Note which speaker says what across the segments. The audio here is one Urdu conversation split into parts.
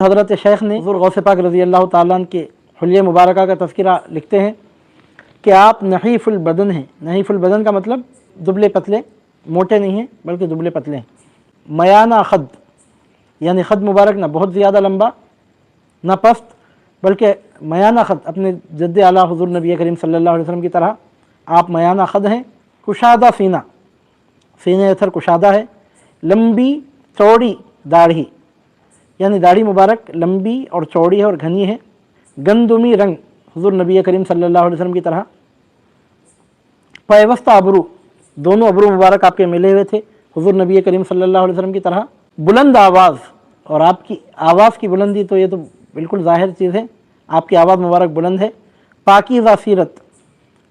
Speaker 1: حضرت شیخ نے حضور غوث پاک رضی اللہ تعالیٰ عنہ کے حلیہ مبارکہ کا تذکرہ لکھتے ہیں کہ آپ نحیف البدن ہیں۔ نحیف البدن کا مطلب دبلے پتلے، موٹے نہیں ہیں بلکہ دبلے پتلے ہیں۔ میانہ خد یعنی خد مبارک نہ بہت زیادہ لمبا نہ پست، بلکہ میانہ خد اپنے جد اعلیٰ حضور نبی کریم صلی اللہ علیہ وسلم کی طرح آپ میانہ خد ہیں۔ کشادہ سینہ، سینہ اتھر کشادہ ہے۔ لمبی چوڑی داڑھی یعنی داڑھی مبارک لمبی اور چوڑی ہے اور گھنی ہے۔ گندمی رنگ حضور نبی کریم صلی اللہ علیہ وسلم کی طرح۔ پیوستہ ابرو، دونوں ابرو مبارک آپ کے ملے ہوئے تھے حضور نبی کریم صلی اللہ علیہ وسلم کی طرح۔ بلند آواز، اور آپ کی آواز کی بلندی تو یہ تو بالکل ظاہر چیز ہے، آپ کی آواز مبارک بلند ہے۔ پاکیزہ سیرت،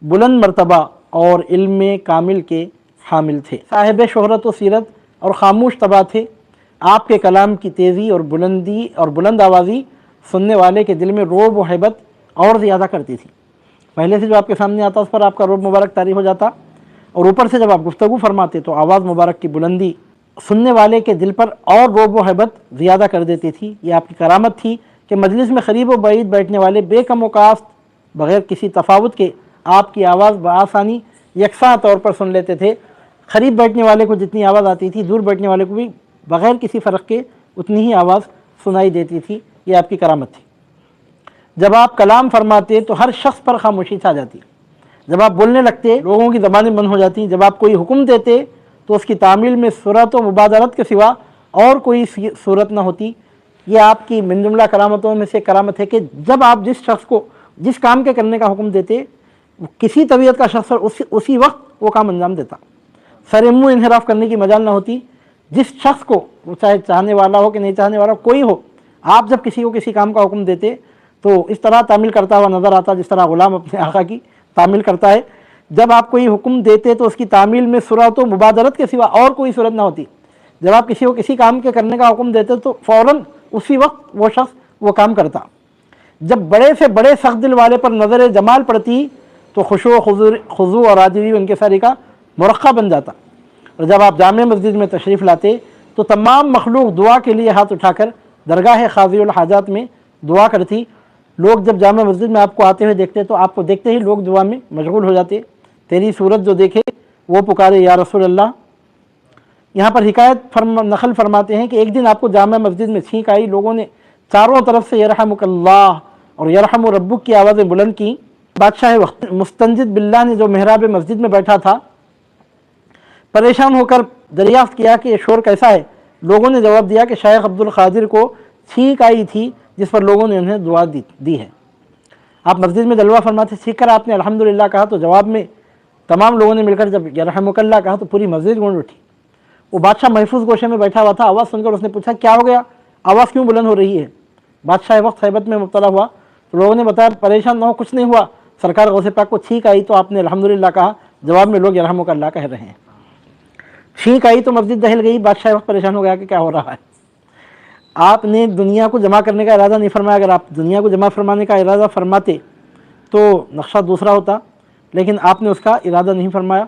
Speaker 1: بلند مرتبہ اور علم کامل کے حامل تھے۔ صاحب شہرت و سیرت اور خاموش طبع تھے۔ آپ کے کلام کی تیزی اور بلندی اور بلند آوازی سننے والے کے دل میں رعب و ہیبت اور زیادہ کرتی تھی۔ پہلے سے جو آپ کے سامنے آتا اس پر آپ کا رعب مبارک طاری ہو جاتا، اور اوپر سے جب آپ گفتگو فرماتے تو آواز مبارک کی بلندی سننے والے کے دل پر اور رعب و ہیبت زیادہ کر دیتی تھی۔ یہ آپ کی کرامت تھی کہ مجلس میں قریب و بعید بیٹھنے والے بے کم و کاست بغیر کسی تفاوت کے آپ کی آواز بآسانی یکساں طور پر سن لیتے تھے۔ قریب بیٹھنے والے کو جتنی آواز آتی تھی دور بیٹھنے والے کو بھی بغیر کسی فرق کے اتنی ہی آواز سنائی دیتی تھی۔ یہ آپ کی کرامت تھی۔ جب آپ کلام فرماتے تو ہر شخص پر خاموشی چھا جاتی۔ جب آپ بولنے لگتے لوگوں کی زبانیں بند ہو جاتی۔ جب آپ کوئی حکم دیتے تو اس کی تعمیل میں سرعت و مبادرت کے سوا اور کوئی صورت نہ ہوتی۔ یہ آپ کی من جملہ کرامتوں میں سے کرامت ہے کہ جب آپ جس شخص کو جس کام کے کرنے کا حکم دیتے کسی طبیعت کا شخص اسی وقت وہ کام انجام دیتا۔ سر منہ انحراف کرنے کی مجال نہ ہوتی۔ جس شخص کو وہ چاہے چاہنے والا ہو کہ نہیں چاہنے والا کوئی ہو، آپ جب کسی کو کسی کام کا حکم دیتے تو اس طرح تعمیل کرتا ہوا نظر آتا جس طرح غلام اپنے آقا کی تعمیل کرتا ہے۔ جب آپ کوئی حکم دیتے تو اس کی تعمیل میں سرعت و مبادرت کے سوا اور کوئی صورت نہ ہوتی۔ جب آپ کسی کو کسی کام کے کرنے کا حکم دیتے تو فوراً اسی وقت وہ شخص وہ کام کرتا۔ جب بڑے سے بڑے سخت دل والے پر نظر جمال پڑتی تو خشوع و خضوع اور عاجزی ان کے ساری کا مرقع بن جاتا۔ اور جب آپ جامع مسجد میں تشریف لاتے تو تمام مخلوق دعا کے لیے ہاتھ اٹھا کر درگاہ قاضی الحاجات میں دعا کرتی۔ لوگ جب جامع مسجد میں آپ کو آتے ہوئے دیکھتے تو آپ کو دیکھتے ہی لوگ دعا میں مشغول ہو جاتے۔ تیری صورت جو دیکھے وہ پکارے یا رسول اللہ۔ یہاں پر حکایت نقل فرماتے ہیں کہ ایک دن آپ کو جامع مسجد میں چھینک آئی۔ لوگوں نے چاروں طرف سے یرحمک اللہ اور یرحم ربک کی آوازیں بلند کی۔ بادشاہ وقت مستنجد باللہ نے جو محراب مسجد میں بیٹھا تھا پریشان ہو کر دریافت کیا کہ یہ شور کیسا ہے۔ لوگوں نے جواب دیا کہ شیخ عبد القادر کو چھینک آئی تھی جس پر لوگوں نے انہیں دعا دی ہے۔ آپ مسجد میں جلوہ فرماتے، سیکھ کر آپ نے الحمدللہ کہا تو جواب میں تمام لوگوں نے مل کر جب یرحمک اللہ کہا تو پوری مسجد گونج اٹھی۔ وہ بادشاہ محفوظ گوشے میں بیٹھا ہوا تھا۔ آواز سن کر اس نے پوچھا کیا ہو گیا، آواز کیوں بلند ہو رہی ہے؟ بادشاہ وقت ہیبت میں مبتلا ہوا تو لوگوں نے بتایا پریشان نہ ہو، کچھ نہیں ہوا، سرکار غوث پاک کو چھینک آئی تو آپ نے الحمدللہ کہا، جواب میں لوگ یرحمک اللہ کہہ رہے ہیں۔ چھینک آئی تو مسجد دہل گئی۔ بادشاہ وقت پریشان ہو گیا کہ کیا ہو رہا ہے۔ آپ نے دنیا کو جمع کرنے کا ارادہ نہیں فرمایا۔ اگر آپ دنیا کو جمع فرمانے کا ارادہ فرماتے تو نقشہ دوسرا ہوتا، لیکن آپ نے اس کا ارادہ نہیں فرمایا۔